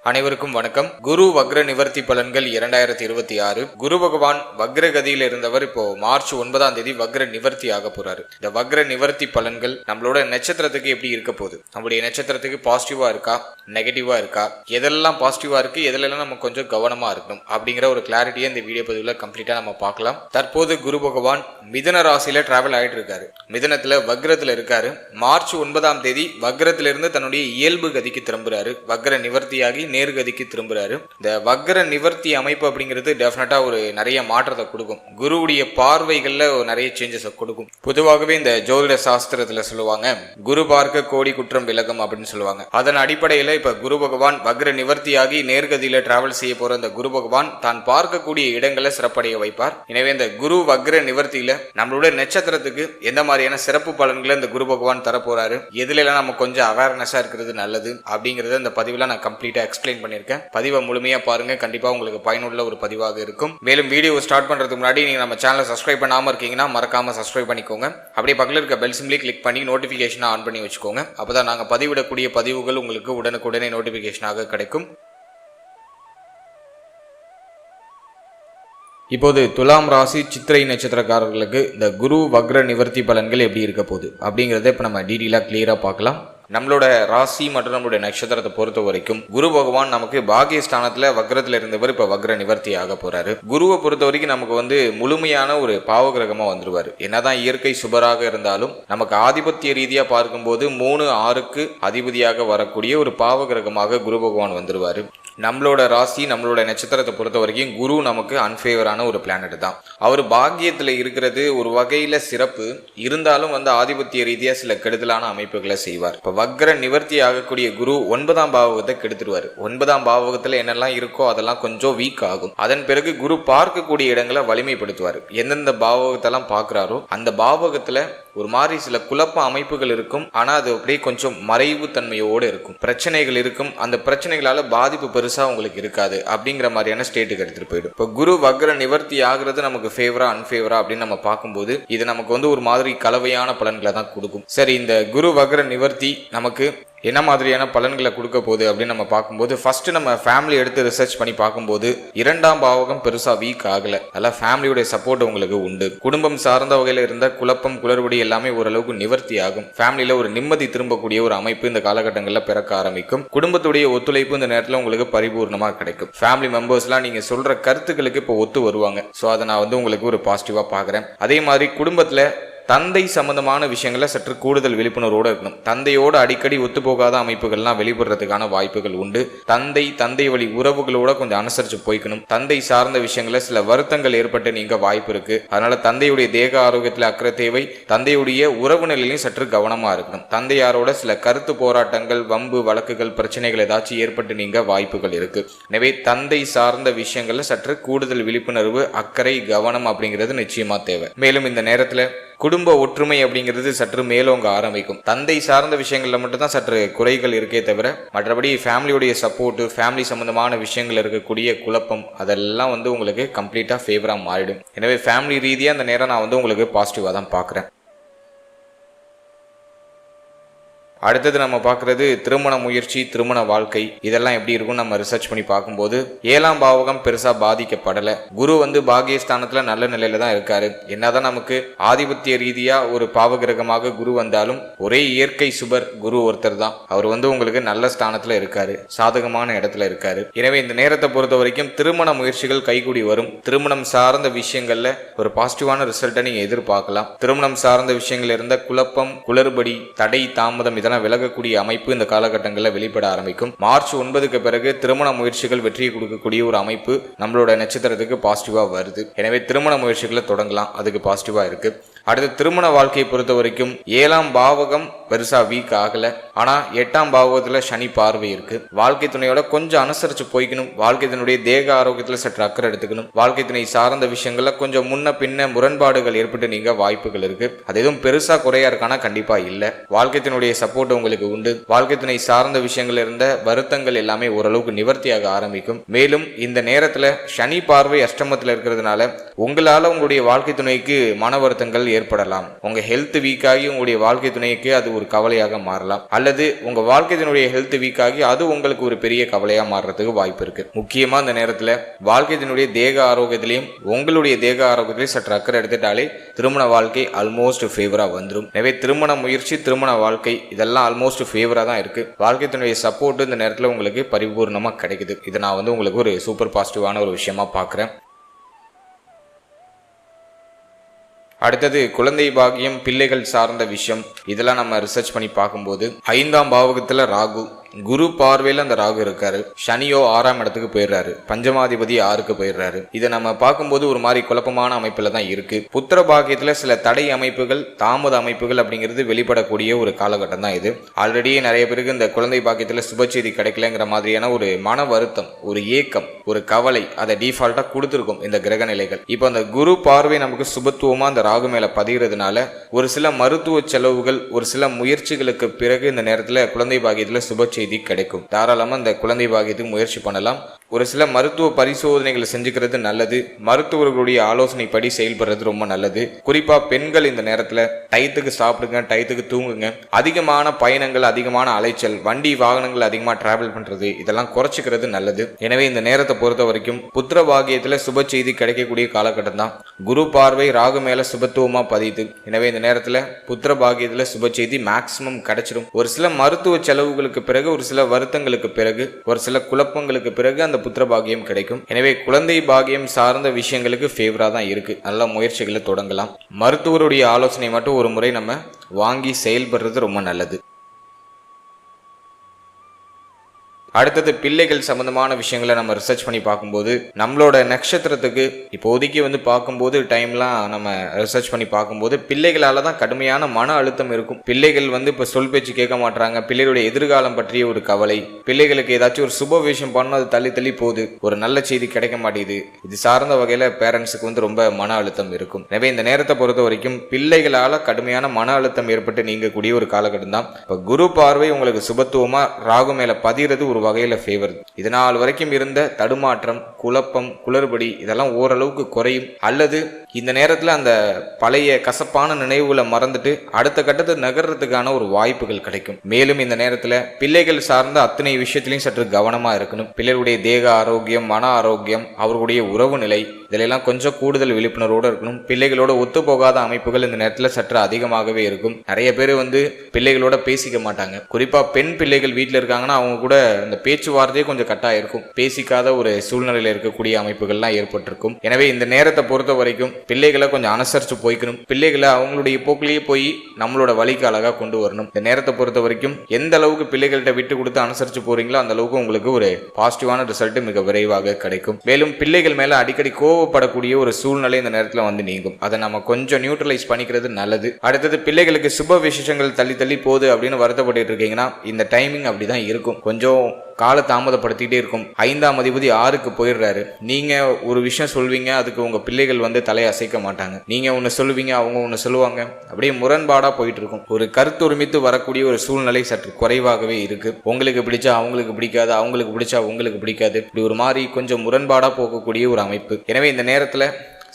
அனைவருக்கும் வணக்கம். குரு வக்ர நிவர்த்தி பலன்கள் 2026. குரு பகவான் வக்ர கதியில் இருந்தவர் இப்போ மார்ச் 9ஆம் தேதி வக்ர நிவர்த்தி ஆக போறாரு. இந்த வக்ர நிவர்த்தி பலன்கள் நம்மளோட நட்சத்திரத்துக்கு எப்படி இருக்க போகுது, நம்மளுடைய நட்சத்திரத்துக்கு பாசிட்டிவா இருக்கா நெகட்டிவா இருக்கா, எதெல்லாம் பாசிட்டிவா இருக்கு எதெல்லாம் நம்ம கொஞ்சம் கவனமா இருக்கணும் அப்படிங்கிற ஒரு கிளாரிட்டியை இந்த வீடியோ பதிவுல கம்ப்ளீட்டா நம்ம பார்க்கலாம். தற்போது குரு பகவான் மிதுன ராசியில டிராவல் ஆயிட்டு இருக்காரு. மிதுனத்துல வக்ரத்துல இருக்காரு. மார்ச் 9ஆம் தேதி வக்ரத்திலிருந்து தன்னுடைய இயல்பு கதிக்கு திரும்புறாரு. வக்ர நிவர்த்தியாகி நேர்கதிக்கு திரும்புறாரு. இந்த வக்ர நிவர்த்தி அமைப்பு அப்படிங்கிறது டெஃபினட்டா ஒரு நிறைய மாற்றத்தை கொடுக்கும். குருவுடைய பார்வைகள்ல நிறைய சேஞ்சஸ் கொடுக்கும். பொதுவாகவே இந்த ஜோதிட சாஸ்திரத்துல சொல்லுவாங்க, குரு பார்க்க கோடி குற்றம் விலகும் அப்படின்னு சொல்லுவாங்க. அதன் அடிப்படையில இப்ப குரு பகவான் வக்ர நிவர்த்தியாகி நேர்கதியில டிராவல் செய்ய போற இந்த குரு பகவான் தான் பார்க்கக்கூடிய இடங்களை சிறப்படைய வைப்பார். எனவே இந்த குரு வக்ர நிவர்த்தியில நம்மளுடைய நட்சத்திரத்துக்கு எந்த மாதிரியான சிறப்பு பலன்களை இந்த குரு பகவான் தரப்போறாரு, எதுல எல்லாம் நம்ம கொஞ்சம் அவேர்னஸா இருக்கிறது நல்லது அப்படிங்கறத இந்த பதிவுல நான் கம்ப்ளீட்டா எக்ஸ்பிளைன் பண்ணிருக்கேன். பதிவை முழுமையா பாருங்க, கண்டிப்பா உங்களுக்கு பயனுள்ள ஒரு பதிவாக இருக்கும். மேலும் வீடியோ ஸ்டார்ட் பண்றதுக்கு முன்னாடி நீங்க நம்ம சேனலை சப்ஸ்கிரைப் பண்ணாம இருக்கீங்கன்னா மறக்காம சப்ஸ்கிரைப் பண்ணிக்கோங்க. அப்படியே பக்கத்துல இருக்க பெல் சிம்பிளை கிளிக் பண்ணி நோட்டிபிகேஷன் ஆன் பண்ணி வச்சுக்கோங்க. அப்பதான் நாங்க பதிவிடக்கூடிய பதிவுகள் உங்களுக்கு உடனுக்குடனே நோட்டிபிகேஷனாக கிடைக்கும். இப்போது துலாம் ராசி சித்திரை நட்சத்திரக்காரர்களுக்கு இந்த குரு வக்ர நிவர்த்தி பலன்கள் எப்படி இருக்க போகுது அப்படிங்கறத இப்ப நம்ம டீடெயிலா கிளியரா பார்க்கலாம். நம்மளோட ராசி மற்றும் நம்மளுடைய நட்சத்திரத்தை பொறுத்த வரைக்கும் குரு பகவான் நமக்கு பாகியஸ்தானத்துல வக்ரத்துல இருந்தவர் இப்ப வக்ர நிவர்த்தி ஆக போறாரு. குருவை பொறுத்த வரைக்கும் நமக்கு முழுமையான ஒரு பாவகிரகமா வந்துருவாரு. என்னதான் இயற்கை சுபராக இருந்தாலும் நமக்கு ஆதிபத்திய ரீதியா பார்க்கும்போது 3-6க்கு அதிபதியாக வரக்கூடிய ஒரு பாவகிரகமாக குரு பகவான் வந்துருவாரு. நம்மளோட ராசி நம்மளோட நட்சத்திரத்தை பொறுத்த வரைக்கும் குரு நமக்கு அன்ஃபேவரான ஒரு பிளானட் தான். அவர் பாக்கியத்துல இருக்கிறது ஒரு வகையில சிறப்பு இருந்தாலும் ஆதிபத்திய ரீதியா சில கெடுதலான அமைப்புகளை செய்வார். இப்ப வக்ர நிவர்த்தி ஆகக்கூடிய குரு 9ஆம் பாவகத்தை கெடுத்துருவாரு. 9ஆம் பாவகத்துல என்னெல்லாம் இருக்கோ அதெல்லாம் கொஞ்சம் வீக் ஆகும். அதன் பிறகு குரு பார்க்கக்கூடிய இடங்களை வலிமைப்படுத்துவார். எந்தெந்த பாவகத்தெல்லாம் பார்க்கிறாரோ அந்த பாவகத்துல ஒரு மாதிரி சில குழப்ப அமைப்புகள் இருக்கும். ஆனா அது அப்படியே கொஞ்சம் மறைவு தன்மையோடு இருக்கும். பிரச்சனைகள் இருக்கும். அந்த பிரச்சனைகளால பாதிப்பு பெருசா உங்களுக்கு இருக்காது அப்படிங்கிற மாதிரியான ஸ்டேட்டுக்கு எடுத்துட்டு போயிடும். இப்போ குரு வக்ர நிவர்த்தி ஆகுறது நமக்கு ஃபேவரா அன்ஃபேவரா அப்படின்னு நம்ம பார்க்கும்போது இது நமக்கு ஒரு மாதிரி கலவையான பலன்களை தான் கொடுக்கும். சரி, இந்த குரு வக்ர நிவர்த்தி நமக்கு என்ன மாதிரியான பலன்களை கொடுக்க போகுது அப்படின்னு நம்ம பார்க்கும்போது ஃபர்ஸ்ட் நம்ம ஃபேமிலி எடுத்து ரிசர்ச் பண்ணி பார்க்கும்போது 2ஆம் பாவகம் பெருசா வீக் ஆகல. அதெல்லாம் ஃபேமிலியோட சப்போர்ட் உங்களுக்கு உண்டு. குடும்பம் சார்ந்த வகையில இருந்த குழப்பம் குளறுபடி எல்லாமே ஓரளவுக்கு நிவர்த்தி ஆகும். ஃபேமிலியில ஒரு நிம்மதி திரும்பக்கூடிய ஒரு அமைப்பு இந்த காலகட்டங்களில் பிறக்க ஆரம்பிக்கும். குடும்பத்துடைய ஒத்துழைப்பு இந்த நேரத்தில் உங்களுக்கு பரிபூர்ணமா கிடைக்கும். ஃபேமிலி மெம்பர்ஸ்லாம் நீங்க சொல்ற கருத்துக்களுக்கு இப்போ ஒத்து வருவாங்க. ஸோ அதை நான் உங்களுக்கு ஒரு பாசிட்டிவா பார்க்குறேன். அதே மாதிரி குடும்பத்துல தந்தை சம்பந்தமான விஷயங்கள சற்று கூடுதல் விழிப்புணர்வோடு இருக்கணும். தந்தையோட அடிக்கடி ஒத்துப்போகாத அமைப்புகள்லாம் வெளிப்படுறதுக்கான வாய்ப்புகள் உண்டு. தந்தை வழி உறவுகளோட கொஞ்சம் அனுசரிச்சு போய்க்கணும். தந்தை சார்ந்த விஷயங்கள சில வருத்தங்கள் ஏற்பட்டு நீங்க வாய்ப்பு இருக்கு. அதனால தந்தையுடைய தேக ஆரோக்கியத்தில் அக்கறை தேவை. தந்தையுடைய உறவு நிலையிலையும் சற்று கவனமா இருக்கணும். தந்தையாரோட சில கருத்து போராட்டங்கள், வம்பு வழக்குகள், பிரச்சனைகள் ஏதாச்சும் ஏற்பட்டு நீங்க வாய்ப்புகள் இருக்கு. எனவே தந்தை சார்ந்த விஷயங்கள்ல சற்று கூடுதல் விழிப்புணர்வு, அக்கறை, கவனம் அப்படிங்கிறது நிச்சயமா தேவை. மேலும் இந்த நேரத்துல குடும்ப ஒற்றுமை அப்படிங்கிறது சற்று மேலோங்க ஆரம்பிக்கும். தந்தை சார்ந்த விஷயங்கள்ல மட்டும்தான் சற்று குறைகள் இருக்கே தவிர மற்றபடி ஃபேமிலியோடைய சப்போர்ட், ஃபேமிலி சம்பந்தமான விஷயங்கள் இருக்கக்கூடிய குழப்பம் அதெல்லாம் உங்களுக்கு கம்ப்ளீட்டா ஃபேவரா மாறிடும். எனவே ஃபேமிலி ரீதியா அந்த நேரம் நான் உங்களுக்கு பாசிட்டிவா தான் பார்க்குறேன். அடுத்தது நம்ம பார்க்கறது திருமண முயற்சி, திருமண வாழ்க்கை இதெல்லாம் எப்படி இருக்கும் நம்ம ரிசர்ச் பண்ணி பார்க்கும்போது 7ஆம் பாவகம் பெருசா பாதிக்கப்படல. குரு பாகியஸ்தானத்துல நல்ல நிலையில தான் இருக்காரு. என்னதான் நமக்கு ஆதிபத்திய ரீதியா ஒரு பாவகிரகமாக குரு வந்தாலும் ஒரே இயற்கை சுபர் குரு ஒருத்தர் தான். அவர் உங்களுக்கு நல்ல ஸ்தானத்துல இருக்காரு, சாதகமான இடத்துல இருக்காரு. எனவே இந்த நேரத்தை பொறுத்த வரைக்கும் திருமண முயற்சிகள் கைகூடி வரும். திருமணம் சார்ந்த விஷயங்கள்ல ஒரு பாசிட்டிவான ரிசல்ட்டை நீங்க எதிர்பார்க்கலாம். திருமணம் சார்ந்த விஷயங்கள் இருந்த குழப்பம், குளறுபடி, தடை, தாமதம் இதெல்லாம் விலகக்கூடிய அமைப்பு இந்த காலகட்டங்களில் வெளிப்பட ஆரம்பிக்கும். மார்ச் 9க்கு பிறகு திருமண முயற்சிகள் வெற்றியை கொடுக்கக்கூடிய ஒரு அமைப்பு நம்மளோட நட்சத்திரத்துக்கு பாசிட்டிவா வருது. எனவே திருமண முயற்சிகளை தொடங்கலாம், அதுக்கு பாசிட்டிவா இருக்கு. அடுத்து திருமண வாழ்க்கையை பொறுத்த வரைக்கும் 7ஆம் பாவகம் பெருசா வீக் ஆகல. ஆனா 8ஆம் பாவகத்துல சனி பார்வை இருக்கு. வாழ்க்கை துணையோட கொஞ்சம் அனுசரிச்சு போய்க்கணும். வாழ்க்கை துணையுடைய தேக ஆரோக்கியத்துல சற்று அக்கறை எடுத்துக்கணும். வாழ்க்கை துணை சார்ந்த விஷயங்கள்ல கொஞ்சம் முன்ன பின்ன முரண்பாடுகள் ஏற்பட்டு நீங்க வாய்ப்புகள் இருக்கு. அது எதுவும் பெருசா குறையா இருக்கானா கண்டிப்பா இல்ல. வாழ்க்கை துணையுடைய சப்போர்ட் உங்களுக்கு உண்டு. வாழ்க்கை துணை சார்ந்த விஷயங்கள் இருந்த வருத்தங்கள் எல்லாமே ஓரளவுக்கு நிவர்த்தியாக ஆரம்பிக்கும். மேலும் இந்த நேரத்துல சனி பார்வை அஷ்டமத்துல இருக்கிறதுனால உங்களால உங்களுடைய வாழ்க்கை துணைக்கு மன வருத்தங்கள் ஏற்படலாம். உங்க ஹெல்த் வீக்காகி உங்களுடைய வாழ்க்கை துணைக்கு அது ஒரு கவலையாக மாறலாம், அல்லது உங்க வாழ்க்கை துணையுடைய ஹெல்த் வீக்காகி அது உங்களுக்கு ஒரு பெரிய கவலையா மாறுறதுக்கு வாய்ப்பு இருக்கு. முக்கியமா இந்த நேரத்துல வாழ்க்கை துணையுடைய தேக ஆரோக்கியத்திலையும் உங்களுடைய தேக ஆரோக்கியத்திலையும் சற்று அக்கறை எடுத்துட்டாலே திருமண வாழ்க்கை ஆல்மோஸ்ட் ஃபேவரா வந்துடும். எனவே திருமண முயற்சி, திருமண வாழ்க்கை இதெல்லாம் ஆல்மோஸ்ட் ஃபேவரா தான் இருக்கு. வாழ்க்கை துணையுடைய சப்போர்ட் இந்த நேரத்துல உங்களுக்கு பரிபூர்ணமா கிடைக்குது. இதை நான் உங்களுக்கு ஒரு சூப்பர் பாசிட்டிவான ஒரு விஷயமா பார்க்குறேன். அடுத்தது குழந்தை பாக்கியம், பிள்ளைகள் சார்ந்த விஷயம். இதெல்லாம் நம்ம ரிசர்ச் பண்ணி பார்க்கும்போது 5ஆம் பாவகத்துல ராகு, குரு பார்வையில் அந்த ராகு இருக்காரு. சனியோ 6ஆம் இடத்துக்கு போயிடுறாரு, பஞ்சமாதிபதி 6க்கு போயிடுறாரு. இதை நம்ம பார்க்கும்போது ஒரு மாதிரி குழப்பமான அமைப்புல தான் இருக்கு. புத்திர பாக்கியத்துல சில தடை அமைப்புகள், தாமத அமைப்புகள் அப்படிங்கிறது வெளிப்படக்கூடிய ஒரு காலகட்டம் தான் இது. ஆல்ரெடி நிறைய பேருக்கு இந்த குழந்தை பாக்கியத்துல சுப செய்தி கிடைக்கலங்கிற மாதிரியான ஒரு மன வருத்தம், ஒரு ஏக்கம், ஒரு கவலை அதை டிஃபால்ட்டா கொடுத்துருக்கும் இந்த கிரக நிலைகள். இப்போ அந்த குரு பார்வை நமக்கு சுபத்துவமா அந்த ராகு மேல பதிகிறதுனால ஒரு சில மருத்துவ செலவுகள், ஒரு சில முயற்சிகளுக்கு பிறகு இந்த நேரத்துல குழந்தை பாக்கியத்துல சுப செய்தி கிடைக்கும். தாராளமா இந்த குழந்தை பாக்கியத்துக்கு முயற்சி பண்ணலாம். ஒரு சில மருத்துவ பரிசோதனைகளை செஞ்சுக்கிறது நல்லது. மருத்துவர்களுடைய ஆலோசனைப்படி செயல்படுறது ரொம்ப நல்லது. குறிப்பா பெண்கள் இந்த நேரத்துல டயத்துக்கு சாப்பிடுங்க, டயத்துக்கு தூங்குங்க. அதிகமான பயணங்கள், அதிகமான அலைச்சல், வண்டி வாகனங்கள் அதிகமா டிராவல் பண்றது இதெல்லாம் குறைச்சிக்கிறது நல்லது. எனவே இந்த நேரத்தை பொறுத்த வரைக்கும் புத்திர பாக்கியத்துல சுப செய்தி கிடைக்கக்கூடிய காலகட்டம் தான். குரு பார்வை ராகு மேல சுபத்துவமா பதியுது. எனவே இந்த நேரத்துல புத்திர பாக்கியத்துல சுப செய்தி மேக்சிமம் கிடைச்சிடும். ஒரு சில மருத்துவ செலவுகளுக்கு பிறகு, ஒரு சில வருத்தங்களுக்கு பிறகு, ஒரு சில குழப்பங்களுக்கு பிறகு அந்த புத்திர பாக்கியம் கிடைக்கும். எனவே குழந்தை பாக்கியம் சார்ந்த விஷயங்களுக்கு ஃபேவரா தான் இருக்கு. நல்ல முயற்சிகளை தொடங்கலாம். மருத்துவருடைய ஆலோசனை மட்டும் ஒரு முறை நம்ம வாங்கி செயல்படுறது ரொம்ப நல்லது. அடுத்தது பிள்ளைகள் சம்பந்தமான விஷயங்களை நம்ம ரிசர்ச் பண்ணி பார்க்கும்போது நம்மளோட நட்சத்திரத்துக்கு இப்போதைக்கு பார்க்கும்போது டைம்லாம் நம்ம ரிசர்ச் பண்ணி பார்க்கும்போது பிள்ளைகளால தான் கடுமையான மன அழுத்தம் இருக்கும். பிள்ளைகள் இப்போ சொல் பேச்சு கேட்க மாட்டாங்க. பிள்ளைகளுடைய எதிர்காலம் பற்றிய ஒரு கவலை, பிள்ளைகளுக்கு ஏதாச்சும் ஒரு சுப விஷயம் பண்ணணும், அது தள்ளி தள்ளி போகுது, ஒரு நல்ல செய்தி கிடைக்க மாட்டேங்குது. இது சார்ந்த வகையில பேரண்ட்ஸுக்கு ரொம்ப மன அழுத்தம் இருக்கும். எனவே இந்த நேரத்தை பொறுத்த வரைக்கும் பிள்ளைகளால கடுமையான மன அழுத்தம் ஏற்பட்டு நீங்கக்கூடிய ஒரு காலகட்டம் தான். இப்போ குரு பார்வை உங்களுக்கு சுபத்துவமா ராகு மேல பதிகிறது ஒரு வகையில ஃபேவர். இதனால் வரைக்கும் இருந்த தடுமாற்றம், குழப்பம், குளறுபடி இதெல்லாம் ஓரளவுக்கு குறையும். அல்லது இந்த நேரத்துல அந்த பழைய கசப்பான நினைவுகளை மறந்துட்டு அடுத்த கட்டத்தை நகர்றதுக்கான ஒரு வாய்ப்புகள் கிடைக்கும். மேலும் இந்த நேரத்துல பிள்ளைகள் சார்ந்த அத்தனை விஷயத்திலையும் சற்று கவனமா இருக்கணும். பிள்ளைகளுடைய தேக ஆரோக்கியம், மன ஆரோக்கியம், அவர்களுடைய உறவு நிலை இதிலெல்லாம் கொஞ்சம் கூடுதல் விழிப்புணர்வோடு இருக்கணும். பிள்ளைகளோட ஒத்து போகாத அமைப்புகள் இந்த நேரத்துல சற்று அதிகமாகவே இருக்கும். நிறைய பேர் பிள்ளைகளோட பேசிக்க மாட்டாங்க. குறிப்பா பெண் பிள்ளைகள் வீட்டுல இருக்காங்கன்னா அவங்க கூட இந்த பேச்சுவார்த்தையே கொஞ்சம் கட்டாயம் இருக்கும். பேசிக்காத ஒரு சூழ்நிலையில இருக்கக்கூடிய அமைப்புகள்லாம் ஏற்பட்டிருக்கும். எனவே இந்த நேரத்தை பொறுத்த வரைக்கும் பிள்ளைகளை கொஞ்சம் அனுசரிச்சு போய்க்கணும். பிள்ளைகளை அவங்களுடைய போக்கிலேயே போய் நம்மளோட வழிக்கு அழகா கொண்டு வரணும். இந்த நேரத்தை பொறுத்த வரைக்கும் எந்த அளவுக்கு பிள்ளைகள்கிட்ட விட்டு கொடுத்து அனுசரிச்சு போறீங்களோ அந்த அளவுக்கு உங்களுக்கு ஒரு பாசிட்டிவான ரிசல்ட் மிக விரைவாக கிடைக்கும். மேலும் பிள்ளைகள் மேல அடிக்கடி கோவப்படக்கூடிய ஒரு சூழ்நிலை இந்த நேரத்தில் நீங்கும். அதை நம்ம கொஞ்சம் நியூட்ரலைஸ் பண்ணிக்கிறது நல்லது. அடுத்தது பிள்ளைகளுக்கு சுப விசேஷங்கள் தள்ளி தள்ளி போகுது அப்படின்னு வருத்தப்பட்டு இருக்கீங்கன்னா இந்த டைமிங் அப்படிதான் இருக்கும். கொஞ்சம் கால தாமதப்படுத்திக்கிட்டே இருக்கும். 5ஆம் அதிபதி 6க்கு போயிடுறாரு. நீங்க ஒரு விஷயம் சொல்வீங்க, அதுக்கு உங்க பிள்ளைகள் தலையை அசைக்க மாட்டாங்க. நீங்க ஒன்னு சொல்லுவீங்க, அவங்க ஒன்னு சொல்லுவாங்க. அப்படியே முரண்பாடா போயிட்டு இருக்கும். ஒரு கருத்தொருமித்து வரக்கூடிய ஒரு சூழ்நிலை சற்று குறைவாகவே இருக்கு. உங்களுக்கு பிடிச்சா அவங்களுக்கு பிடிக்காது, அவங்களுக்கு பிடிச்சா உங்களுக்கு பிடிக்காது. இப்படி ஒரு மாதிரி கொஞ்சம் முரண்பாடா போகக்கூடிய ஒரு அமைப்பு. எனவே இந்த நேரத்துல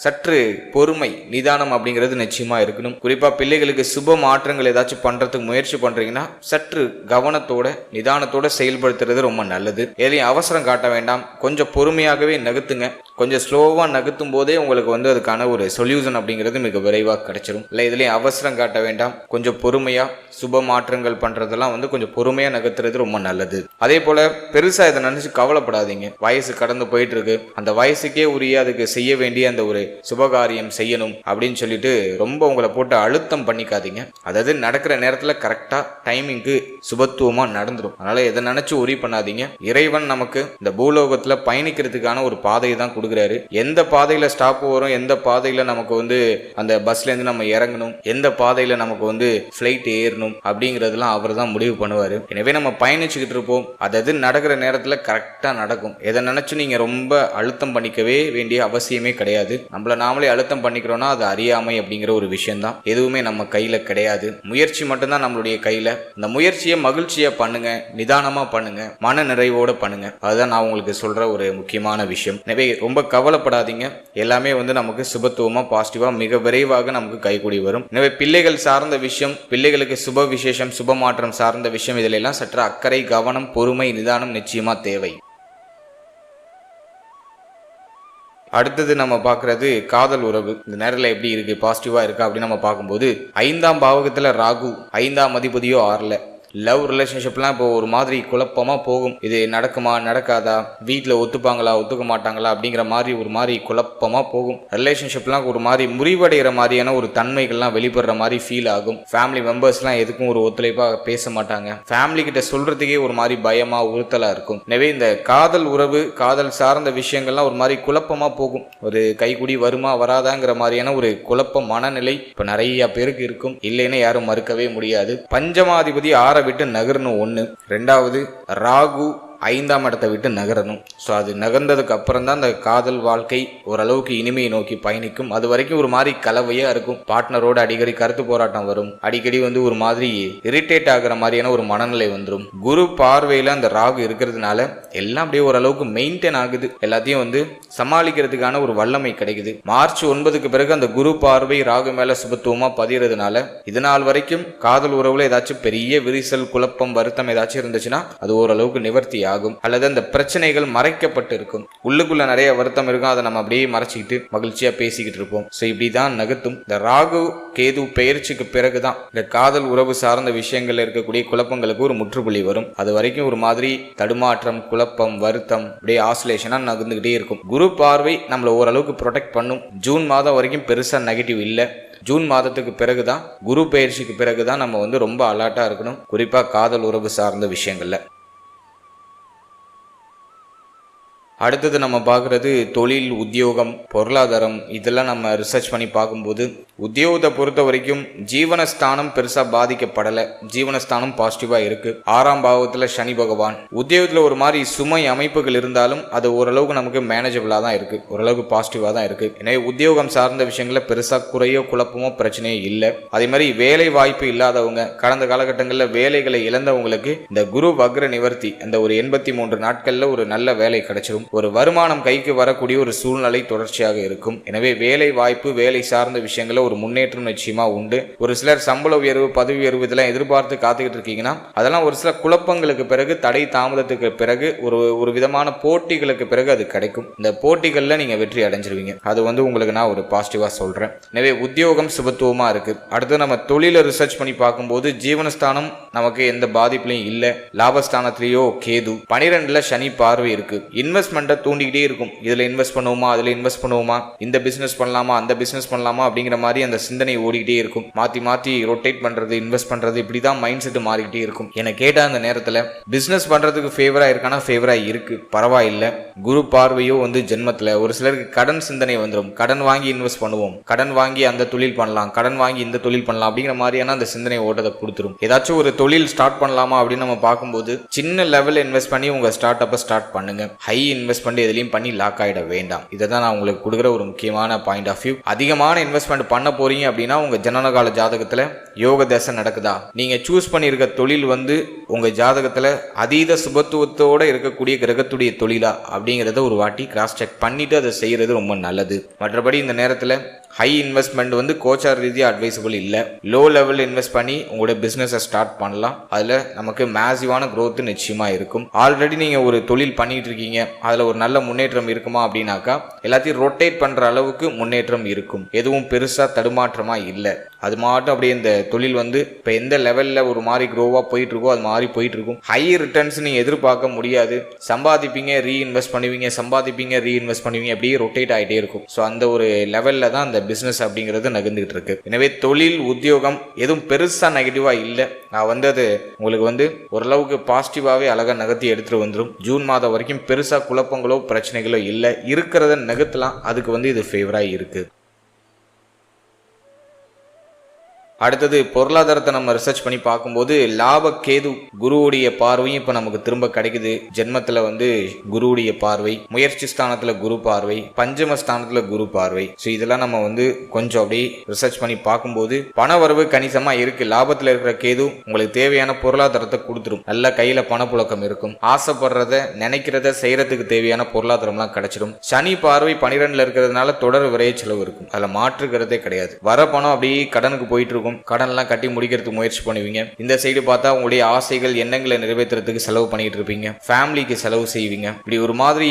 சற்று பொறுமை, நிதானம் அப்படிங்கிறது நிச்சயமா இருக்கணும். குறிப்பா பிள்ளைகளுக்கு சுப மாற்றங்கள் ஏதாச்சும் பண்றதுக்கு முயற்சி பண்றீங்கன்னா சற்று கவனத்தோட நிதானத்தோட செயல்படுத்துறது ரொம்ப நல்லது. எதையும் அவசரம் காட்ட வேண்டாம். கொஞ்சம் பொறுமையாகவே நகர்த்துங்க. கொஞ்சம் ஸ்லோவா நகர்த்தும் போதே உங்களுக்கு அதுக்கான ஒரு சொல்யூஷன் அப்படிங்கிறது மிக விரைவாக கிடைச்சிடும். இல்லை இதுலயும் அவசரம் காட்ட வேண்டாம். கொஞ்சம் பொறுமையா சுப மாற்றங்கள் பண்றதெல்லாம் கொஞ்சம் பொறுமையா நகர்த்துறது ரொம்ப நல்லது. அதே போல பெருசா இதை நினைச்சு கவலைப்படாதீங்க. வயசு கடந்து போயிட்டு இருக்கு. அந்த வயசுக்கே உரிய அதுக்கு செய்ய வேண்டிய அந்த ஒரு சுபகாரியம் செய்யணும் அப்படின்னு சொல்லிட்டு ரொம்ப உங்களை போட்டு அழுத்தம் பண்ணிக்காதீங்க. அதாவது நடக்கிற நேரத்துல கரெக்டா டைமிங்க்கு சுபத்துவமா நடந்துடும். அதனால எதை நினைச்சு உரி பண்ணாதீங்க. இறைவன் நமக்கு இந்த பூலோகத்துல பயணிக்கிறதுக்கான ஒரு பாதையை தான் கொடுக்குறாரு. எந்த பாதையில ஸ்டாப் வரும், எந்த பாதையில நமக்கு அந்த பஸ்ல இருந்து நம்ம இறங்கணும், எந்த பாதையில நமக்கு ஃபிளைட் ஏறணும் அப்படிங்கறதெல்லாம் அவர் தான் முடிவு பண்ணுவாரு. எனவே நம்ம பயணிச்சுக்கிட்டு இருப்போம். அதாவது நடக்கிற நேரத்துல கரெக்டா நடக்கும். எதை நினைச்சு நீங்க ரொம்ப அழுத்தம் பண்ணிக்கவே வேண்டிய அவசியமே கிடையாது. நம்மள நாமளே அழுத்தம் பண்ணிக்கிறோம்னா அது அறியாமை அப்படிங்கிற ஒரு விஷயம் தான். எதுவுமே நம்ம கையில கிடையாது. முயற்சி மட்டும்தான் நம்மளுடைய கையில. இந்த முயற்சியை மகிழ்ச்சியா பண்ணுங்க, நிதானமா பண்ணுங்க, மன நிறைவோட பண்ணுங்க. அதுதான் நான் உங்களுக்கு சொல்ற ஒரு முக்கியமான விஷயம். எனவே ரொம்ப ரொம்ப கவலைப்படாதீங்க. எல்லாமே வந்து நமக்கு சுபத்துவமா பாசிட்டிவா மிக விரைவாக நமக்கு கைகூடி வரும். எனவே பிள்ளைகள் சார்ந்த விஷயம், பிள்ளைகளுக்கு சுப விசேஷம், சுப மாற்றம் சார்ந்த விஷயம், இதில் எல்லாம் சற்று அக்கறை, கவனம், பொறுமை, நிதானம் நிச்சயமா தேவை. அடுத்தது நம்ம பார்க்கறது காதல் உறவு. இந்த நேரத்தில் எப்படி இருக்கு, பாசிட்டிவா இருக்கா அப்படின்னு நம்ம பார்க்கும்போது 5ஆம் பாவகத்துல ராகு, 5ஆம் அதிபதியோ 6ல. லவ் ரிலேஷன்ஷிப்லாம் இப்போ ஒரு மாதிரி குழப்பமா போகும். இது நடக்குமா நடக்காதா, வீட்டில் ஒத்துப்பாங்களா ஒத்துக்க மாட்டாங்களா அப்படிங்கிற மாதிரி ஒரு மாதிரி குழப்பமா போகும். ரிலேஷன்ஷிப்லாம் ஒரு மாதிரி முறிவடைகிற மாதிரியான ஒரு தன்மைகள்லாம் வெளிப்படுற மாதிரி ஃபீல் ஆகும். ஃபேமிலி மெம்பர்ஸ்லாம் எதுக்கும் ஒரு ஒத்துழைப்பாக பேச மாட்டாங்க. ஃபேமிலி கிட்ட சொல்றதுக்கே ஒரு மாதிரி பயமா உறுத்தலா இருக்கும். எனவே இந்த காதல் உறவு, காதல் சார்ந்த விஷயங்கள்லாம் ஒரு மாதிரி குழப்பமா போகும். ஒரு கைக்குடி வருமா வராதாங்கிற மாதிரியான ஒரு குழப்ப மனநிலை இப்போ நிறைய பேருக்கு இருக்கும். இல்லைன்னு யாரும் மறுக்கவே முடியாது. பஞ்சமாதிபதி விட்டு நகரணும் ஒன்று. ரெண்டாவது ராகு 5ஆம் இடத்தை விட்டு நகரணும். ஸோ அது நகர்ந்ததுக்கு அப்புறம் தான் அந்த காதல் வாழ்க்கை ஓரளவுக்கு இனிமையை நோக்கி பயணிக்கும். அது வரைக்கும் ஒரு மாதிரி கலவையாக இருக்கும். பார்ட்னரோட அடிக்கடி கருத்து போராட்டம் வரும். அடிக்கடி வந்து ஒரு மாதிரி இரிட்டேட் ஆகிற மாதிரியான ஒரு மனநிலை வந்துடும். குரு பார்வையில் அந்த ராகு இருக்கிறதுனால எல்லாம் அப்படியே ஓரளவுக்கு மெயின்டைன் ஆகுது. எல்லாத்தையும் வந்து சமாளிக்கிறதுக்கான ஒரு வல்லமை கிடைக்குது. மார்ச் 9க்கு பிறகு அந்த குரு பார்வை ராகு மேல சுபத்துவமா பதிகிறதுனால இது நாள் வரைக்கும் காதல் உறவுல ஏதாச்சும் பெரிய விரிசல், குழப்பம், வருத்தம் ஏதாச்சும் இருந்துச்சுன்னா அது ஓரளவுக்கு நிவர்த்தி ஆகும். அல்லது அந்த பிரச்சனைகள் மறைக்கப்பட்டு இருக்கும். உள்ளுக்குள்ள நிறைய வருத்தம் இருக்கும். அதை நம்ம அப்படியே மறைச்சிக்கிட்டு மகிழ்ச்சியா பேசிக்கிட்டு இருப்போம். ஸோ இப்படிதான் நகர்த்தும். இந்த ராகு கேது பெயர்ச்சிக்கு பிறகுதான் இந்த காதல் உறவு சார்ந்த விஷயங்கள்ல இருக்கக்கூடிய குழப்பங்களுக்கு ஒரு முற்றுப்புள்ளி வரும். அது வரைக்கும் ஒரு மாதிரி தடுமாற்றம், குழப்பம், வருத்தம் அப்படியே ஆசிலேஷனா நகர்ந்துகிட்டே இருக்கும். குரு பார்வை நம்மளை ஓரளவுக்கு ப்ரொடெக்ட் பண்ணும். ஜூன் மாதம் வரைக்கும் பெருசா நெகட்டிவ் இல்லை. ஜூன் மாதத்துக்கு பிறகுதான், குரு பெயர்ச்சிக்கு பிறகுதான் நம்ம வந்து ரொம்ப அலர்ட்டா இருக்கணும். குறிப்பா காதல் உறவு சார்ந்த விஷயங்கள்ல. அடுத்தது நம்ம பார்க்குறது தொழில், உத்தியோகம், பொருளாதாரம். இதெல்லாம் நம்ம ரிசர்ச் பண்ணி பார்க்கும்போது உத்தியோகத்தை பொறுத்த வரைக்கும் ஜீவனஸ்தானம் பெருசாக பாதிக்கப்படலை. ஜீவனஸ்தானம் பாசிட்டிவாக இருக்குது. 6ஆம் பாவத்தில் சனி பகவான். உத்தியோகத்தில் ஒரு மாதிரி சுமை அமைப்புகள் இருந்தாலும் அது ஓரளவுக்கு நமக்கு மேனேஜபிளாக தான் இருக்குது. ஓரளவுக்கு பாசிட்டிவாக தான் இருக்குது. எனவே உத்தியோகம் சார்ந்த விஷயங்களில் பெருசாக குறையோ குழப்பமோ பிரச்சனையோ இல்லை. அதே மாதிரி வேலை வாய்ப்பு இல்லாதவங்க, கடந்த காலகட்டங்களில் வேலைகளை இழந்தவங்களுக்கு இந்த குரு வக்ர நிவர்த்தி அந்த ஒரு 83 நாட்களில் ஒரு நல்ல வேலை கிடைச்சிடும். ஒரு வருமானம் கைக்கு வரக்கூடிய ஒரு சூழ்நிலை தொடர்ச்சியாக இருக்கும். எனவே வேலை வாய்ப்பு, வேலை சார்ந்த விஷயங்கள ஒரு முன்னேற்றம் நிச்சயமா உண்டு. ஒரு சிலர் சம்பள உயர்வு, பதவி உயர்வு இதெல்லாம் எதிர்பார்த்து காத்துக்கிட்டு இருக்கீங்கன்னா அதெல்லாம் ஒரு சில குழப்பங்களுக்கு பிறகு, தடை தாமதத்துக்கு பிறகு, ஒரு விதமான போட்டிகளுக்கு பிறகு அது கிடைக்கும். இந்த போட்டிகள்ல நீங்க வெற்றி அடைஞ்சிருவீங்க. அது வந்து உங்களுக்கு நான் ஒரு பாசிட்டிவா சொல்றேன். எனவே உத்தியோகம் சுபத்துவமா இருக்கு. அடுத்து நம்ம தொழில ரிசர்ச் பண்ணி பார்க்கும்போது ஜீவனஸ்தானம் நமக்கு எந்த பாதிப்புலையும் இல்லை. லாபஸ்தானத்திலேயோ கேது, 12ல சனி பார்வை இருக்கு. இன்வெஸ்ட்மெண்ட் தூண்டிக்கிட்டே இருக்கும். இதுல இன்வெஸ்ட் பண்ணுவோமா, அதுல இன்வெஸ்ட் பண்ணுவோமா, இந்த பிசினஸ் பண்ணலாமா, அந்த பிசினஸ் பண்ணலாமா அப்படிங்கிற மாதிரி அந்த சிந்தனை ஓடிக்கிட்டே இருக்கும். மாத்தி மாத்தி ரொட்டேட் பண்றது, இன்வெஸ்ட் பண்றது, இப்படிதான் மைண்ட் செட் மாறிக்கிட்டே இருக்கும். எனக்கு கேட்டா அந்த நேரத்துல பிசினஸ் பண்றதுக்கு ஃபேவரா இருக்கானா, ஃபேவரா இருக்கு, பரவாயில்லை. குரு பார்வையோ வந்து ஜென்மத்துல ஒரு சிலருக்கு கடன் சிந்தனை வந்துடும். கடன் வாங்கி இன்வெஸ்ட் பண்ணுவோம், கடன் வாங்கி அந்த தொழில் பண்ணலாம், கடன் வாங்கி இந்த தொழில் பண்ணலாம் அப்படிங்கிற மாதிரியான அந்த சிந்தனை ஓட்டத்தை கொடுத்துரும். ஏதாச்சும் ஒரு தொழில் ஸ்டார்ட் பண்ணலாமா அப்படின்னு நம்ம பார்க்கும்போது சின்ன லெவல் இன்வெஸ்ட் பண்ணி உங்க ஸ்டார்ட் அப்ப ஸ்டார்ட் பண்ணுங்க. ஹை இன்வெஸ்ட் பண்ணி எதுலையும் பண்ணி லாக் ஆகிட வேண்டாம். இதை தான் நான் உங்களுக்கு கொடுக்குற ஒரு முக்கியமான பாயிண்ட் ஆஃப் வியூ. அதிகமான இன்வெஸ்ட்மெண்ட் பண்ண போறீங்க அப்படின்னா உங்க ஜனனகால ஜாதகத்துல யோக தசை நடக்குதா, நீங்க சூஸ் பண்ணியிருக்க தொழில் வந்து உங்க ஜாதகத்துல அதீத சுபத்துவத்தோட இருக்கக்கூடிய கிரகத்துடைய தொழிலா அப்படிங்கிறத ஒரு வாட்டி கிராஸ் செக் பண்ணிட்டு அதை செய்யறது ரொம்ப நல்லது. மற்றபடி இந்த நேரத்துல ஹை இன்வெஸ்ட்மெண்ட் வந்து கோச்சார் ரீதியாக அட்வைசபிள் இல்லை. லோ லெவல் இன்வெஸ்ட் பண்ணி உங்களோட பிஸ்னஸை ஸ்டார்ட் பண்ணலாம். அதில் நமக்கு மேசிவான க்ரோத் நிச்சயமாக இருக்கும். ஆல்ரெடி நீங்கள் ஒரு தொழில் பண்ணிட்டு இருக்கீங்க, அதில் ஒரு நல்ல முன்னேற்றம் இருக்குமா அப்படின்னாக்கா எல்லாத்தையும் ரொட்டேட் பண்ணுற அளவுக்கு முன்னேற்றம் இருக்கும். எதுவும் பெருசாக தடுமாற்றமாக இல்லை. அது மாட்டும் அப்படியே இந்த தொழில் வந்து இப்போ எந்த லெவலில் ஒரு மாதிரி க்ரோவாக போயிட்டு இருக்கோ அது மாதிரி போயிட்டு இருக்கும். ஹை ரிட்டர்ன்ஸ் நீங்கள் எதிர்பார்க்க முடியாது. சம்பாதிப்பீங்க, ரீஇன்வெஸ்ட் பண்ணுவீங்க, சம்பாதிப்பீங்க, ரீஇன்வெஸ்ட் பண்ணுவீங்க, அப்படியே ரொட்டேட் ஆகிட்டே இருக்கும். ஸோ அந்த ஒரு லெவலில் தான் அந்த பிசினஸ் அப்படிங்கிறது நகர்ந்துகிட்டு இருக்கு. எனவே தொழில், உத்தியோகம் எதுவும் பெருசா நெகட்டிவா இல்லை. நான் வந்து அது உங்களுக்கு வந்து ஓரளவுக்கு பாசிட்டிவாவே அழகா நகர்த்தி எடுத்துட்டு வந்துடும். ஜூன் மாதம் வரைக்கும் பெருசா குழப்பங்களோ பிரச்சனைகளோ இல்லை. இருக்கிறத நகர்த்தலாம். அதுக்கு வந்து இது ஃபேவரா இருக்கு. அடுத்தது பொருளாதாரத்தை நம்ம ரிசர்ச் பண்ணி பார்க்கும்போது லாப கேது குருவுடைய பார்வையும் இப்ப நமக்கு திரும்ப கிடைக்குது. ஜென்மத்துல குருவுடைய பார்வை, முயற்சி ஸ்தானத்துல குரு பார்வை, பஞ்சம ஸ்தானத்துல குரு பார்வை. இதெல்லாம் நம்ம கொஞ்சம் அப்படியே ரிசர்ச் பண்ணி பார்க்கும்போது பண வரவு கணிசமா இருக்கு. லாபத்துல இருக்கிற கேது உங்களுக்கு தேவையான பொருளாதாரத்தை கொடுத்துரும். நல்ல கையில பணப்புழக்கம் இருக்கும். ஆசைப்படுறத நினைக்கிறத செய்யறதுக்கு தேவையான பொருளாதாரம்லாம் கிடைச்சிடும். சனி பார்வை 12ல இருக்கிறதுனால தொடர் விரைய செலவு இருக்கும். அதுல மாற்றுக்கிறதே கிடையாது. வர பணம் அப்படியே கடனுக்கு போயிட்டு இருக்கும். கடன் எல்லாம் கட்டி முடிக்கிறதுக்கு முயற்சி பண்ணுவீங்க. இந்த சைடு பார்த்தா உங்களுடைய ஆசைகள் எண்ணங்களை நிறைவேற்றுறதுக்கு செலவு பண்ணிட்டு இருப்பீங்க. ஃபேமிலிக்கு செலவு செய்வீங்க. இப்படி ஒரு மாதிரி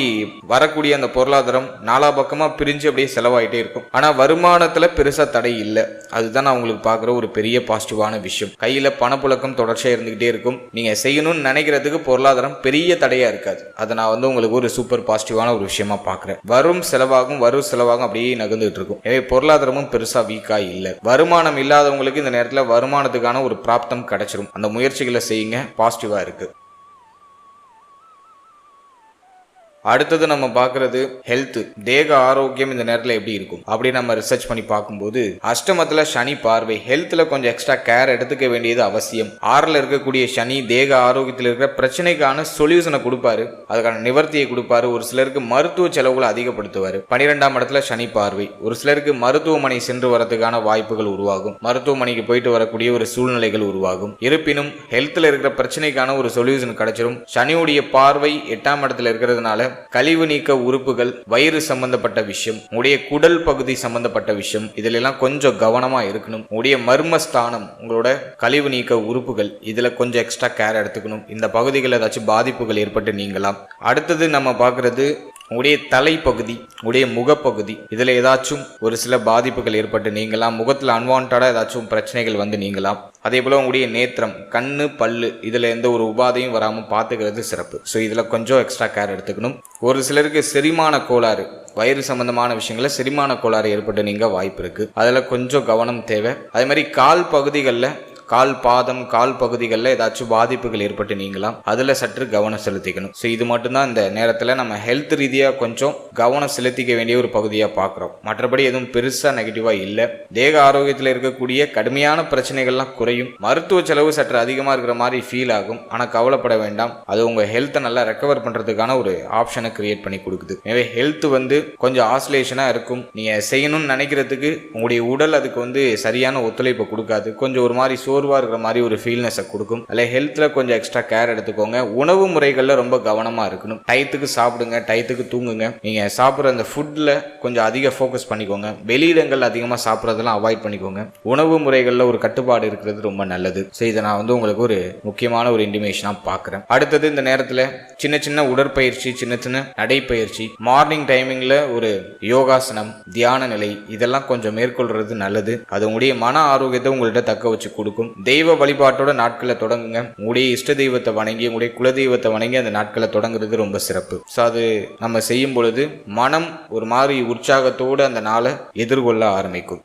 வரக்கூடிய அந்த பொருளாதாரம் நாலா பக்கமா பிரிஞ்சு அப்படியே செலவாயிட்டே இருக்கும். ஆனா வருமானத்துல பெருசா தடை இல்லை. அதுதான் நான் உங்களுக்கு பாக்குற ஒரு பெரிய பாசிட்டிவான விஷயம். கையில பணப்புழக்கம் தொடர்ச்சியா இருந்துகிட்டே இருக்கும். நீங்க செய்யணும்னு நினைக்கிறதுக்கு பொருளாதாரம் பெரிய தடையா இருக்காது. அதை நான் உங்களுக்கு ஒரு சூப்பர் பாசிட்டிவான ஒரு விஷயமா பாக்குறேன். வரும் செலவாகும் அப்படியே நகர்ந்துட்டு இருக்கும். எனவே பொருளாதாரமும் பெருசா வீக்கா இல்லை. வருமானம் இல்லாதவங்களுக்கு இந்த நேரத்தில் வருமானத்துக்கான ஒரு பிராப்தம் கிடைச்சிரும். அந்த முயற்சிகளை செய்யுங்க. பாசிட்டிவா இருக்கு. அடுத்தது நம்ம பார்க்கறது ஹெல்த், தேக ஆரோக்கியம் இந்த நேரத்தில் எப்படி இருக்கும் அப்படி நம்ம ரிசர்ச் பண்ணி பார்க்கும்போது அஷ்டமத்துல சனி பார்வை. ஹெல்த்ல கொஞ்சம் எக்ஸ்ட்ரா கேர் எடுத்துக்க வேண்டியது அவசியம். 6ல இருக்கக்கூடிய சனி தேக ஆரோக்கியத்தில் இருக்கிற பிரச்சனைக்கான சொல்யூஷனை கொடுப்பாரு, அதுக்கான நிவர்த்தியை கொடுப்பாரு. ஒரு சிலருக்கு மருத்துவ செலவுகளை அதிகப்படுத்துவாரு. 12ஆம் இடத்துல சனி பார்வை. ஒரு சிலருக்கு மருத்துவமனை சென்று வரதுக்கான வாய்ப்புகள் உருவாகும். மருத்துவமனைக்கு போயிட்டு வரக்கூடிய ஒரு சூழ்நிலைகள் உருவாகும். இருப்பினும் ஹெல்த்ல இருக்கிற பிரச்சனைக்கான ஒரு சொல்யூஷன் கிடைச்சிடும். சனியுடைய பார்வை 8ஆம் இடத்துல இருக்கிறதுனால கழிவு நீக்க உறுப்புகள், வயிறு சம்பந்தப்பட்ட விஷயம், உடைய குடல் பகுதி சம்பந்தப்பட்ட விஷயம், இதுல எல்லாம் கொஞ்சம் கவனமா இருக்கணும். உடைய மர்மஸ்தானம், உங்களோட கழிவு நீக்க உறுப்புகள், இதுல கொஞ்சம் எக்ஸ்ட்ரா கேர் எடுத்துக்கணும். இந்த பகுதிகளில் ஏதாச்சும் பாதிப்புகள் ஏற்பட்டு நீங்கலாம். அடுத்தது நம்ம பார்க்கறது உடைய தலைப்பகுதி, உடைய முகப்பகுதி, இதுல ஏதாச்சும் ஒரு சில பாதிப்புகள் ஏற்பட்டு நீங்களாம். முகத்துல அன்வான்டா ஏதாச்சும் பிரச்சனைகள் நீங்களாம். அதே போல உங்களுடைய நேத்திரம், கண்ணு, பல்லு, இதுல எந்த ஒரு உபாதையும் வராம பாத்துக்கிறது சிறப்பு. இதுல கொஞ்சம் எக்ஸ்ட்ரா கேர் எடுத்துக்கணும். ஒரு சிலருக்கு செரிமான கோளாறு, வயிறு சம்பந்தமான விஷயங்கள செரிமான கோளாறு ஏற்பட்டு நீங்க வாய்ப்பு இருக்கு. அதுல கொஞ்சம் கவனம் தேவை. அதே மாதிரி கால் பகுதிகளில், கால் பாதம், கால் பகுதிகளில் ஏதாச்சும் பாதிப்புகள் ஏற்பட்டு நீங்களாம். அதுல சற்று கவனம் செலுத்திக்கணும். இது மட்டும்தான் இந்த நேரத்துல நம்ம ஹெல்த் ரீதியா கொஞ்சம் கவனம் செலுத்திக்க வேண்டிய ஒரு பகுதியா பாக்குறோம். மற்றபடி எதுவும் பெருசா நெகட்டிவா இல்லை. தேக ஆரோக்கியத்தில் இருக்கக்கூடிய கடுமையான பிரச்சனைகள்லாம் குறையும். மருத்துவ செலவு சற்று அதிகமா இருக்கிற மாதிரி ஃபீல் ஆகும். ஆனா கவலைப்பட வேண்டாம். அது உங்க ஹெல்த்தை நல்லா ரெக்கவர் பண்றதுக்கான ஒரு ஆப்ஷனை கிரியேட் பண்ணி கொடுக்குது. எனவே ஹெல்த் கொஞ்சம் ஆசிலேஷனா இருக்கும். நீங்க செய்யணும்னு நினைக்கிறதுக்கு உங்களுடைய உடல் அதுக்கு சரியான ஒத்துழைப்பு கொடுக்காது. கொஞ்சம் ஒரு மாதிரி சோர்வா இருக்கிற மாதிரி ஒரு ஃபீல்னஸை கொடுக்கும். அதில் ஹெல்த்ல கொஞ்சம் எக்ஸ்ட்ரா கேர் எடுத்துக்கோங்க. உணவு முறைகள்ல ரொம்ப கவனமா இருக்கணும். டயத்துக்கு சாப்பிடுங்க, டயத்துக்கு தூங்குங்க. நீங்க சாப்பிட்ற அந்த ஃபுட்ல கொஞ்சம் அதிக ஃபோக்கஸ் பண்ணிக்கோங்க. வெளியிடங்கள் அதிகமாக சாப்பிட்றதெல்லாம் அவாய்ட் பண்ணிக்கோங்க. உணவு முறைகள்ல ஒரு கட்டுப்பாடு இருக்கிறது ரொம்ப நல்லது. இதை நான் உங்களுக்கு ஒரு முக்கியமான ஒரு இன்டிமேஷனா பார்க்குறேன். அடுத்தது இந்த நேரத்தில் சின்ன சின்ன உடற்பயிற்சி, சின்ன சின்ன நடைப்பயிற்சி, மார்னிங் டைமிங்ல ஒரு யோகாசனம், தியான நிலை, இதெல்லாம் கொஞ்சம் மேற்கொள்றது நல்லது. அது உங்களுடைய மன ஆரோக்கியத்தை உங்கள்கிட்ட தக்க வச்சு கொடுக்கும். தெய்வ வழிபாட்டோட நாட்களை தொடங்குங்க. உங்களுடைய இஷ்ட தெய்வத்தை வணங்கி, உங்களுடைய குல தெய்வத்தை வணங்கி அந்த நாட்களை தொடங்குறது ரொம்ப சிறப்பு. அது நம்ம செய்யும் பொழுது மனம் ஒரு மாதிரி உற்சாகத்தோடு அந்த நாளை எதிர்கொள்ள ஆரம்பிக்கும்.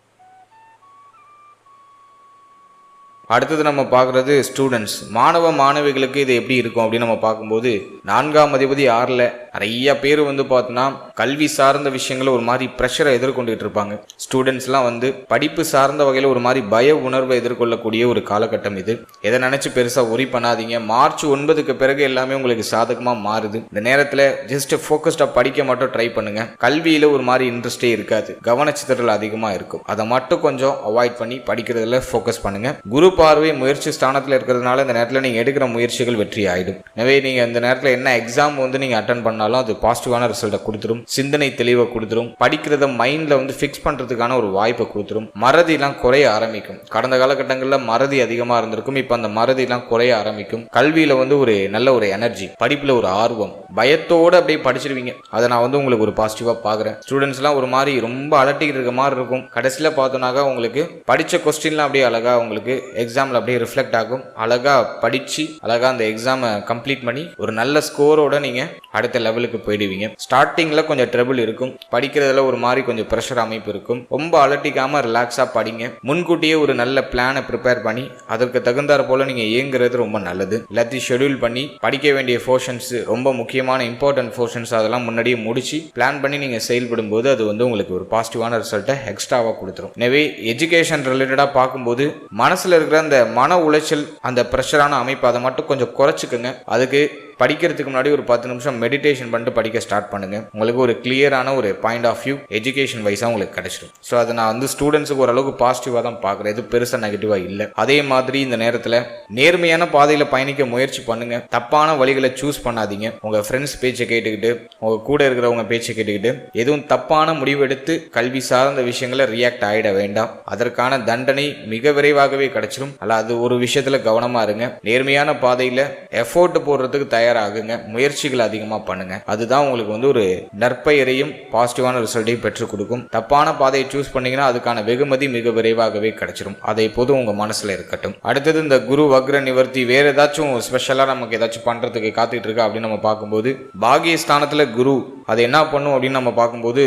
அடுத்தது நம்ம பார்க்குறது ஸ்டூடெண்ட்ஸ், மாணவ மாணவிகளுக்கு இது எப்படி இருக்கும் அப்படின்னு நம்ம பார்க்கும்போது 4ஆம் அதிபதி 6ல் நிறைய பேர் பார்த்தோன்னா கல்வி சார்ந்த விஷயங்கள ஒரு மாதிரி ப்ரெஷரை எதிர்கொண்டுட்டு இருப்பாங்க. ஸ்டூடெண்ட்ஸ்லாம் படிப்பு சார்ந்த வகையில் ஒரு மாதிரி பய உணர்வை எதிர்கொள்ளக்கூடிய ஒரு காலகட்டம் இது. எதை நினைச்சு பெருசாக ஒரி பண்ணாதீங்க. மார்ச் 9க்கு பிறகு எல்லாமே உங்களுக்கு சாதகமாக மாறுது. இந்த நேரத்தில் ஜஸ்ட் ஃபோக்கஸ்டாக படிக்க மட்டும் ட்ரை பண்ணுங்க. கல்வியில் ஒரு மாதிரி இன்ட்ரெஸ்டே இருக்காது, கவனச்சிதறல் அதிகமாக இருக்கும். அதை மட்டும் கொஞ்சம் அவாய்ட் பண்ணி படிக்கிறதுல ஃபோக்கஸ் பண்ணுங்க. குரு பார்வை முயற்சி ஸ்தானத்தில் இருக்கிறதுனால இந்த நேரத்தில் நீங்கள் எடுக்கிற முயற்சிகள் வெற்றி ஆகிடும். எனவே நீங்கள் இந்த நேரத்தில் என்ன எக்ஸாம் நீங்கள் அட்டன் பண்ணாலும் அது பாசிட்டிவான ரிசல்ட்டை கொடுத்துரும். சிந்தனை தெளிவை கொடுத்துரும். படிக்கிறத மைண்டில் ஃபிக்ஸ் பண்ணுறதுக்கான ஒரு வாய்ப்பை கொடுத்துரும். மறதிலாம் குறைய ஆரம்பிக்கும். கடந்த காலகட்டங்களில் மறதி அதிகமாக இருந்திருக்கும். இப்போ அந்த மறதிலாம் குறைய ஆரம்பிக்கும். கல்வியில் ஒரு நல்ல ஒரு எனர்ஜி, படிப்பில் ஒரு ஆர்வம், பயத்தோடு அப்படியே படிச்சிருவீங்க. அதை நான் உங்களுக்கு ஒரு பாசிட்டிவாக பார்க்குறேன். ஸ்டூடெண்ட்ஸ்லாம் ஒரு மாதிரி ரொம்ப அலட்டிக்கிட்டு இருக்க மாதிரி இருக்கும். கடைசியில் பார்த்தோன்னாக்கா உங்களுக்கு படித்த கொஸ்டின்லாம் அப்படியே அழகாக உங்களுக்கு எக்ஸாமில் அப்படியே ரிஃப்ளெக்ட் ஆகும். அழகாக படித்து அழகாக அந்த எக்ஸாமை கம்ப்ளீட் பண்ணி ஒரு நல்ல ஸ்கோரோட நீங்கள் அடுத்த லெவலுக்கு போயிடுவீங்க. ஸ்டார்டிங்கில் கொஞ்சம் ட்ரபிள் இருக்கும். படிக்கிறதுல ஒரு மாதிரி கொஞ்சம் ப்ரெஷர் அமைப்பு இருக்கும். ரொம்ப அலட்டிக்காமல் ரிலாக்ஸாக படிங்க. முன்கூட்டியே ஒரு நல்ல பிளானை ப்ரிப்பேர் பண்ணி அதற்கு தகுந்தாற் போல் நீங்கள் இயங்குறது ரொம்ப நல்லது. எல்லாத்தையும் ஷெடியூல் பண்ணி படிக்க வேண்டிய போர்ஷன்ஸ் ரொம்ப முக்கியமாக முக்கியமான இம்பார்ட்டன்ட் போர்ஷன்ஸ் அதெல்லாம் முன்னாடியே முடிச்சு பிளான் பண்ணி நீங்கள் செயல்படும் போது அது வந்து உங்களுக்கு ஒரு பாசிட்டிவான ரிசல்ட்டை எக்ஸ்ட்ராவாக கொடுத்துரும். எனவே எஜுகேஷன் ரிலேட்டடாக பார்க்கும்போது மனசில் இருக்கிற அந்த மன உளைச்சல், அந்த ப்ரெஷரான அமைப்பு அதை மட்டும் கொஞ்சம் குறைச்சிக்கோங்க. அதுக்கு படிக்கிறதுக்கு முன்னாடி ஒரு 10 நிமிஷம் மெடிடேஷன் பண்ணிட்டு படிக்க ஸ்டார்ட் பண்ணுங்க. உங்களுக்கு ஒரு கிளியரான ஒரு பாயிண்ட் ஆஃப் வியூ எஜுகேஷன் வைஸாக உங்களுக்கு கிடைச்சிடும். ஸோ அதை நான் வந்து ஸ்டூடெண்ட்ஸுக்கு ஓரளவுக்கு பாசிட்டிவாக தான் பார்க்குறேன், இது பெருசாக நெகட்டிவாக இல்லை. அதே மாதிரி இந்த நேரத்தில் நேர்மையான பாதையில் பயணிக்க முயற்சி பண்ணுங்க. தப்பான வழிகளை சூஸ் பண்ணாதீங்க. உங்கள் ஃப்ரெண்ட்ஸ் பேச்சை கேட்டுக்கிட்டு, உங்கள் கூட இருக்கிறவங்க பேச்சை கேட்டுக்கிட்டு எதுவும் தப்பான முடிவெடுத்து கல்வி சார்ந்த விஷயங்களை ரியாக்ட் ஆகிட வேண்டாம். அதற்கான தண்டனை மிக விரைவாகவே கிடைச்சிடும். அல்ல, அது ஒரு விஷயத்தில் கவனமாக இருங்க. நேர்மையான பாதையில் எஃபோர்ட் போடுறதுக்கு தயாராகுங்க, முயற்சிகள் அதிகமாக பண்ணுங்க. அதுதான் உங்களுக்கு வந்து ஒரு நற்பெயரையும் பாசிட்டிவான ரிசல்ட்டையும் பெற்றுக் கொடுக்கும். தப்பான பாதையை சூஸ் பண்ணீங்கன்னா அதுக்கான வெகுமதி மிக விரைவாகவே கிடைச்சிடும். அதை எப்போதும் உங்க மனசுல இருக்கட்டும். அடுத்தது இந்த குரு வக்ர நிவர்த்தி வேற ஏதாச்சும் ஸ்பெஷலா நமக்கு ஏதாச்சும் பண்றதுக்கு காத்துட்டு இருக்கா அப்படின்னு நம்ம பார்க்கும்போது, பாகியஸ்தானத்துல குரு அது என்ன பண்ணும் அப்படின்னு நம்ம பார்க்கும்போது,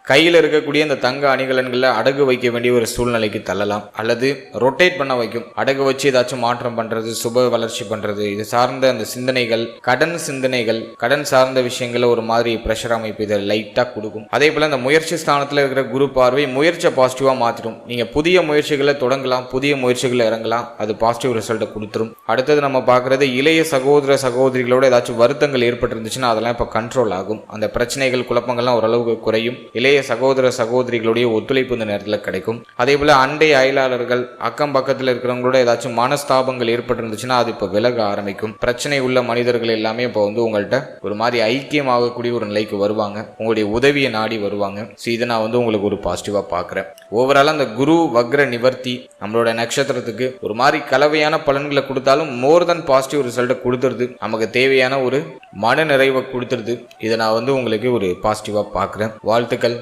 கையில் இருக்கக்கூடிய இந்த தங்க அணிகலன்களை அடகு வைக்க வேண்டிய ஒரு சூழ்நிலைக்கு தள்ளலாம், அல்லது ரொட்டேட் பண்ண வைக்கும். அடகு வச்சு ஏதாச்சும் மாற்றம் பண்றது, சுப வளர்ச்சி பண்றது, இது சார்ந்த அந்த சிந்தனைகள், கடன் சார்ந்த விஷயங்களை ஒரு மாதிரி பிரஷர் அமைப்பு இதை லைட்டா கொடுக்கும். அதே போல இந்த முயற்சி ஸ்தானத்துல இருக்கிற குரு பார்வை முயற்சியை பாசிட்டிவா மாத்திடும். நீங்க புதிய முயற்சிகளை தொடங்கலாம், புதிய முயற்சிகளை இறங்கலாம், அது பாசிட்டிவ் ரிசல்ட்டை கொடுத்துரும். அடுத்தது நம்ம பார்க்கறது இளைய சகோதர சகோதரிகளோட ஏதாச்சும் வருத்தங்கள் ஏற்பட்டு இருந்துச்சுன்னா அதெல்லாம் இப்போ கண்ட்ரோல் ஆகும். அந்த பிரச்சனைகள் குழப்பங்கள்லாம் ஓரளவுக்கு குறையும். இளைய சகோதர சகோதரிகளுடைய ஒத்துழைப்பு இந்த நேரத்தில் கிடைக்கும். அதே போல அண்டை அயலாளர்கள், அக்கம் பக்கத்தில் இருக்கிறவங்களோட ஏதாச்சும் மனஸ்தாபங்கள் ஏற்பட்டு இருந்துச்சுன்னா அது இப்போ விலக ஆரம்பிக்கும். பிரச்சனை உள்ள மனிதர்கள் எல்லாமே இப்போ வந்து உங்கள்கிட்ட ஒரு மாதிரி ஐக்கியமாகக்கூடிய ஒரு நிலைக்கு வருவாங்க, உங்களுடைய உதவியை நாடி வருவாங்க. ஸோ இதை நான் வந்து உங்களுக்கு ஒரு பாசிட்டிவா பார்க்குறேன். ஓவரால் அந்த குரு வக்ர நிவர்த்தி நம்மளோட நட்சத்திரத்துக்கு ஒரு மாதிரி கலவையான பலன்களை கொடுத்தாலும் மோர் தென் பாசிட்டிவ் ரிசல்ட்டை கொடுத்துருது. நமக்கு தேவையான ஒரு மன நிறைவை கொடுத்துருது. இதை நான் வந்து உங்களுக்கு ஒரு பாசிட்டிவா பார்க்குறேன். வாழ்த்துக்கள்.